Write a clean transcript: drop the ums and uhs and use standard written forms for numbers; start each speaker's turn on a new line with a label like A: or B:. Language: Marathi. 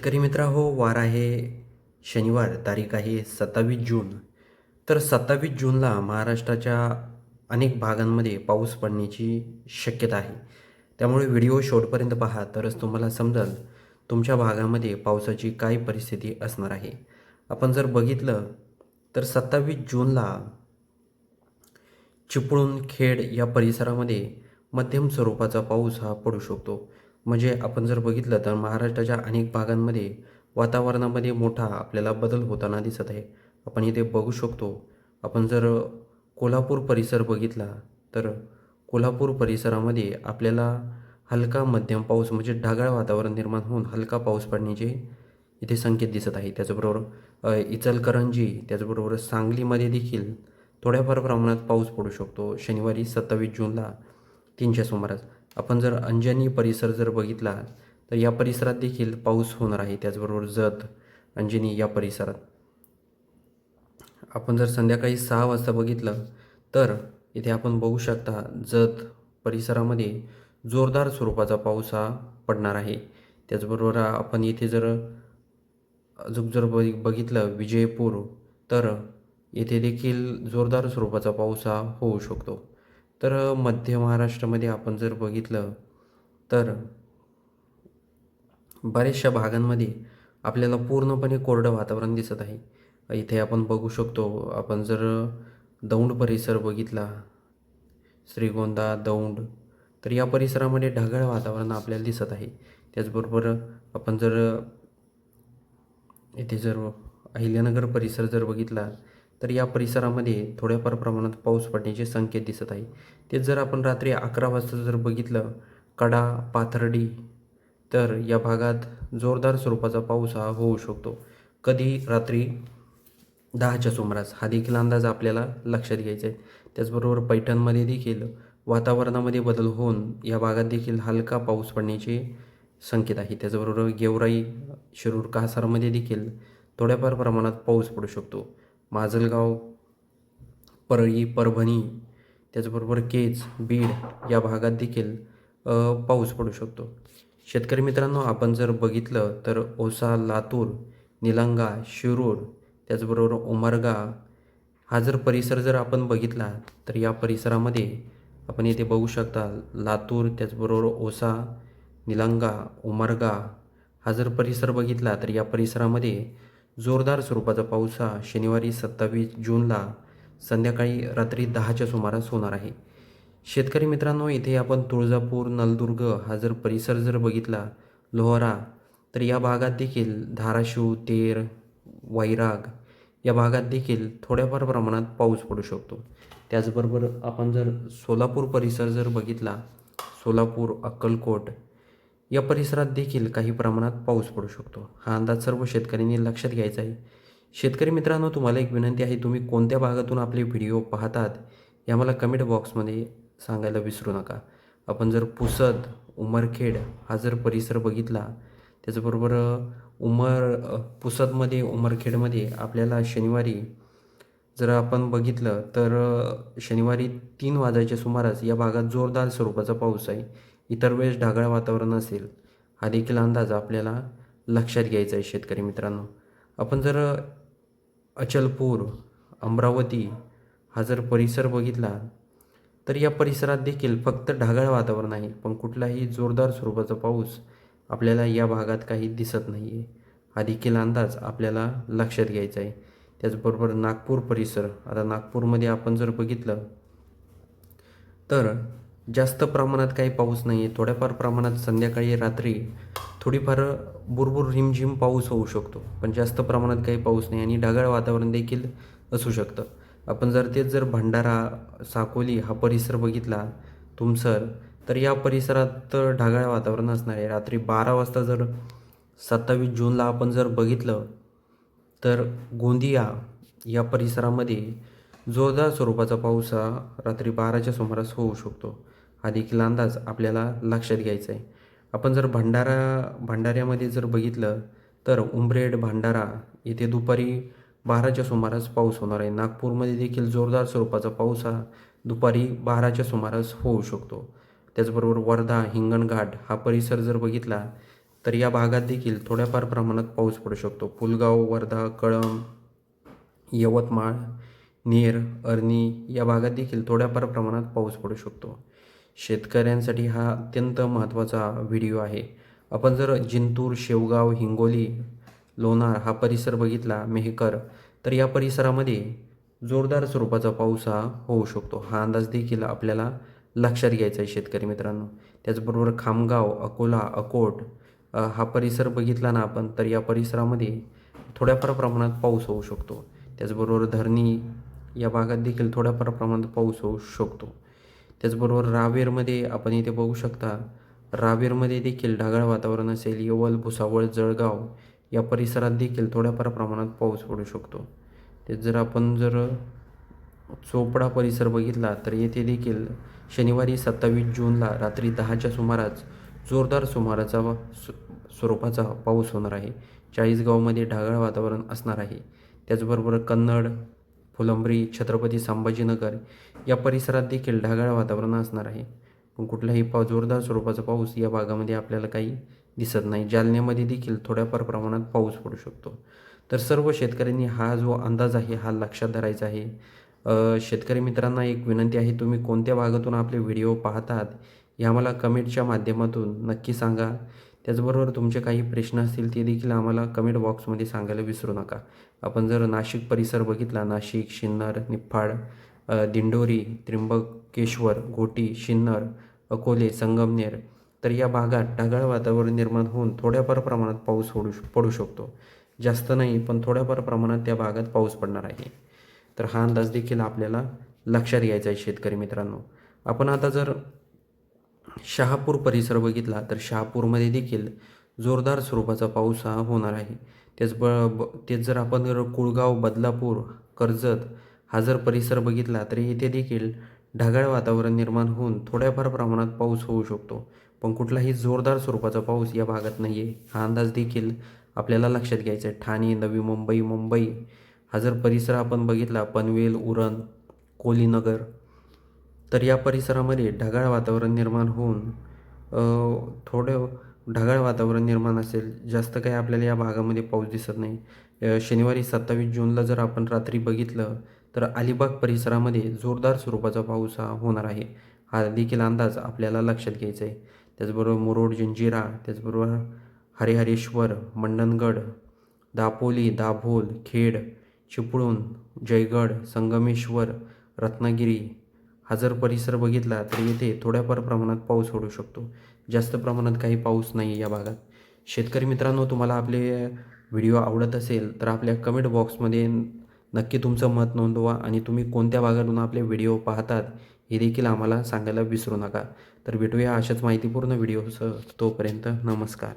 A: शेतकरी मित्र वार आहे शनिवार, तारीख आहे 27 जून. तर 27 जूनला महाराष्ट्राच्या अनेक भागांमध्ये पाऊस पडण्याची शक्यता आहे. त्यामुळे व्हिडिओ शेवटपर्यंत पहा, तरच तुम्हाला समजेल तुमच्या भागामध्ये पावसाची काय परिस्थिती असणार आहे. आपण जर बघितलं तर 27 जूनला चिपळूण, खेड या परिसरामध्ये मध्यम स्वरूपाचा पाऊस हा पडू शकतो. म्हणजे आपण जर बघितलं तर महाराष्ट्राच्या अनेक भागांमध्ये वातावरणामध्ये मोठा आपल्याला बदल होताना दिसत आहे. आपण इथे बघू शकतो. आपण जर कोल्हापूर परिसर बघितला तर कोल्हापूर परिसरामध्ये आपल्याला हलका मध्यम पाऊस म्हणजे ढगाळ वातावरण निर्माण होऊन हलका पाऊस पडण्याचे इथे संकेत दिसत आहे. त्याचबरोबर इचलकरंजी, त्याचबरोबर सांगलीमध्ये देखील थोड्याफार प्रमाणात पाऊस पडू शकतो शनिवारी 27 जूनला 3च्या सुमारास. आपण जर अंजनी परिसर जर बघितला तर या परिसरात देखील पाऊस होणार आहे. त्याचबरोबर जत, अंजनी या परिसरात. आपण जर संध्याकाळी 6 वाजता बघितलं तर इथे आपण बघू शकता जत परिसरामध्ये जोरदार स्वरूपाचा पाऊस हा पडणार आहे. त्याचबरोबर आपण इथे जर अजून जर बघितलं विजयपूर, तर येथे देखील जोरदार स्वरूपाचा पाऊस हा होऊ शकतो. तर मध्य महाराष्ट्रामध्ये आपण जर बघितलं तर बऱ्याचशा भागांमध्ये आपल्याला पूर्णपणे कोरडं वातावरण दिसत आहे. इथे आपण बघू शकतो. आपण जर दौंड परिसर बघितला, श्रीगोंदा, दौंड, तर या परिसरामध्ये ढगाळ वातावरण आपल्याला दिसत आहे. त्याचबरोबर आपण जर इथे जर अहिल्यानगर परिसर जर बघितला तर या परिसरामध्ये थोड्याफार प्रमाणात पाऊस पडण्याचे संकेत दिसत आहे. तेच जर आपण रात्री 11 वाजता जर बघितलं कडा, पाथर्डी, तर या भागात जोरदार स्वरूपाचा पाऊस हा होऊ शकतो. कधी रात्री 10च्या सुमारास, हा देखील अंदाज आपल्याला लक्षात घ्यायचा आहे. त्याचबरोबर पैठणमध्ये देखील वातावरणामध्ये बदल होऊन या भागात देखील हलका पाऊस पडण्याचे संकेत आहे. त्याचबरोबर गेवराई, शिरूर, कासारमध्ये देखील थोड्याफार प्रमाणात पाऊस पडू शकतो. माजलगाव, परळी, परभणी, त्याचबरोबर केज, बीड या भागात देखील पाऊस पडू शकतो. शेतकरी मित्रांनो, आपण जर बघितलं तर औसा, लातूर, निलंगा, शिरूर, त्याचबरोबर उमरगा हा जर परिसर जर आपण बघितला तर या परिसरामध्ये आपण इथे बघू शकता लातूर, त्याचबरोबर औसा, निलंगा, उमरगा हा जर परिसर बघितला तर या परिसरामध्ये जोरदार स्वरूपाचा पाऊस हा शनिवारी 27 जूनला संध्याकाळी रात्री 10च्या सुमारास होणार आहे. शेतकरी मित्रांनो, इथे आपण तुळजापूर, नलदुर्ग हा जर परिसर जर बघितला, लोहारा, तर या भागात देखील धाराशिव, तेर, वैराग या भागात देखील थोड्याफार प्रमाणात पाऊस पडू शकतो. त्याचबरोबर आपण जर सोलापूर परिसर जर बघितला, सोलापूर, अक्कलकोट या परिसरात देखील काही प्रमाणात पाऊस पडू शकतो. हा अंदाज सर्व शेतकऱ्यांनी लक्षात घ्यायचा आहे. शेतकरी मित्रांनो, तुम्हाला एक विनंती आहे, तुम्ही कोणत्या भागातून आपले व्हिडिओ पाहतात हे आम्हाला कमेंट बॉक्समध्ये सांगायला विसरू नका. आपण जर पुसद, उमरखेड हा जर परिसर बघितला, त्याचबरोबर पुसदमध्ये, उमरखेडमध्ये आपल्याला शनिवारी जर आपण बघितलं तर शनिवारी 3 वाजायच्या सुमारास या भागात जोरदार स्वरूपाचा पाऊस आहे. इतर वेळेस ढगाळ वातावरण असेल, हा देखील अंदाज आपल्याला लक्षात घ्यायचा आहे शेतकरी मित्रांनो. आपण जर अचलपूर, अमरावती हा जर परिसर बघितला तर या परिसरात देखील फक्त ढगाळ वातावरण आहे, पण कुठलाही जोरदार स्वरूपाचा पाऊस आपल्याला या भागात काही दिसत नाही आहे. हा देखील अंदाज आपल्याला लक्षात घ्यायचा आहे. त्याचबरोबर नागपूर परिसर, आता नागपूरमध्ये आपण जर बघितलं तर जास्त प्रमाणात काही पाऊस नाही आहे. थोड्याफार प्रमाणात संध्याकाळी, रात्री थोडीफार बुरबुर, रिमझिम पाऊस होऊ शकतो, पण जास्त प्रमाणात काही पाऊस नाही आणि ढगाळ वातावरण देखील असू शकतं. आपण जर तेच जर भंडारा, साकोली हा परिसर बघितला, तुमसर, तर या परिसरात ढगाळ वातावरण असणार आहे. रात्री 12 वाजता जर 27 जूनला आपण जर बघितलं तर गोंदिया या परिसरामध्ये जोरदार स्वरूपाचा पाऊस हा रात्री 12च्या सुमारास होऊ शकतो. हा देखील अंदाज आपल्याला लक्षात घ्यायचा आहे. आपण जर भंडाऱ्यामध्ये जर बघितलं तर उमरेड, भंडारा येथे दुपारी 12च्या सुमारास पाऊस होणार आहे. नागपूरमध्ये देखील जोरदार स्वरूपाचा पाऊस हा दुपारी 12च्या सुमारास होऊ शकतो. त्याचबरोबर वर्धा, हिंगणघाट हा परिसर जर बघितला तर या भागात देखील थोड्याफार प्रमाणात पाऊस पडू शकतो. पुलगाव, वर्धा, कळंब, यवतमाळ, नेर, अर्नी या भागात देखील थोड्याफार प्रमाणात पाऊस पडू शकतो. शेतकऱ्यांसाठी हा अत्यंत महत्त्वाचा व्हिडिओ आहे. आपण जर जिंतूर, शेवगाव, हिंगोली, लोणार हा परिसर बघितला, मेहकर, तर या परिसरामध्ये जोरदार स्वरूपाचा पाऊस हा होऊ शकतो. हा अंदाज देखील आपल्याला लक्षात घ्यायचा आहे शेतकरी मित्रांनो. त्याचबरोबर खामगाव, अकोला, अकोट हा परिसर बघितला ना आपण, तर या परिसरामध्ये थोड्याफार प्रमाणात पाऊस होऊ शकतो. त्याचबरोबर धरणी या भागात देखील थोड्याफार प्रमाणात पाऊस होऊ शकतो. त्याचबरोबर रावेरमध्ये आपण इथे बघू शकता, रावेरमध्ये देखील ढगाळ वातावरण असेल. येवल, भुसावळ, जळगाव या परिसरात देखील थोड्याफार प्रमाणात पाऊस पडू शकतो. ते जर आपण चोपडा परिसर बघितला, तर येथे देखील शनिवारी 27 जूनला रात्री 10च्या सुमारास जोरदार स्वरूपाचा पाऊस होणार आहे. चाळीसगावमध्ये ढगाळ वातावरण असणार आहे. त्याचबरोबर कन्नड, फुलंब्री, छत्रपती संभाजीनगर या परिसरात देखील ढगाळ वातावरण असणार आहे. पण कुठलाही जोरदार स्वरूपाचा पाऊस या भागामध्ये आपल्याला काही दिसत नाही. जालन्यामध्ये देखील थोड्याफार प्रमाणात पाऊस पडू शकतो. तर सर्व शेतकऱ्यांनी हा जो अंदाज आहे हा लक्षात धरायचा आहे. शेतकरी मित्रांना एक विनंती आहे, तुम्ही कोणत्या भागातून आपले व्हिडिओ पाहतात हे आम्हाला कमेंटच्या माध्यमातून नक्की सांगा. त्याचबरोबर तुमचे काही प्रश्न असतील ते देखील आम्हाला कमेंट बॉक्समध्ये सांगायला विसरू नका. आपण जर नाशिक परिसर बघितला, नाशिक, सिन्नर, निफाड, दिंडोरी, त्र्यंबकेश्वर, घोटी, सिन्नर, अकोले, संगमनेर, तर या भागात ढगाळ वातावरण निर्माण होऊन थोड्याफार प्रमाणात पाऊस पडू शकतो. जास्त नाही, पण थोड्याफार प्रमाणात त्या भागात पाऊस पडणार आहे. तर हा अंदाज देखील आपल्याला लक्षात घ्यायचा आहे शेतकरी मित्रांनो. आपण आता जर शहापूर परिसर बघितला, तर शहापूरमध्ये देखील जोरदार स्वरूपाचा पाऊस हा होणार आहे. तेच जर आपण कुळगाव, बदलापूर, कर्जत हा जर परिसर बघितला, तर येथे देखील ढगाळ वातावरण निर्माण होऊन थोड्याफार प्रमाणात पाऊस होऊ शकतो. पण कुठलाही जोरदार स्वरूपाचा पाऊस या भागात नाही आहे. हा अंदाज देखील आपल्याला लक्षात घ्यायचा आहे. ठाणे, नवी मुंबई, मुंबई हा जर परिसर आपण बघितला, पनवेल, उरण, कोलीनगर, तर या परिसरामध्ये ढगाळ वातावरण निर्माण होऊन थोडं ढगाळ वातावरण निर्माण असेल. जास्त काही आपल्याला या भागामध्ये पाऊस दिसत नाही. शनिवारी 27 जूनला जर आपण रात्री बघितलं, तर अलिबाग परिसरामध्ये जोरदार स्वरूपाचा पाऊस हा होणार आहे. हा देखील अंदाज आपल्याला लक्षात घ्यायचा आहे. त्याचबरोबर मुरुड, जंजिरा, त्याचबरोबर हरिहरेश्वर, मंडणगड, दापोली, दाभोल, खेड, चिपळूण, जयगड, संगमेश्वर, रत्नागिरी हा जर परिसर बघितला, तर येथे थोड्याफार प्रमाणात पाऊस पडू शकतो. जास्त प्रमाणात काही पाऊस नाही आहे या भागात. शेतकरी मित्रांनो, तुम्हाला आपले व्हिडिओ आवडत असेल तर आपल्या कमेंट बॉक्समध्ये नक्की तुमचं मत नोंदवा आणि तुम्ही कोणत्या भागातून आपले व्हिडिओ पाहतात हे देखील आम्हाला सांगायला विसरू नका. तर भेटूया अशाच माहितीपूर्ण व्हिडिओसह. तोपर्यंत नमस्कार.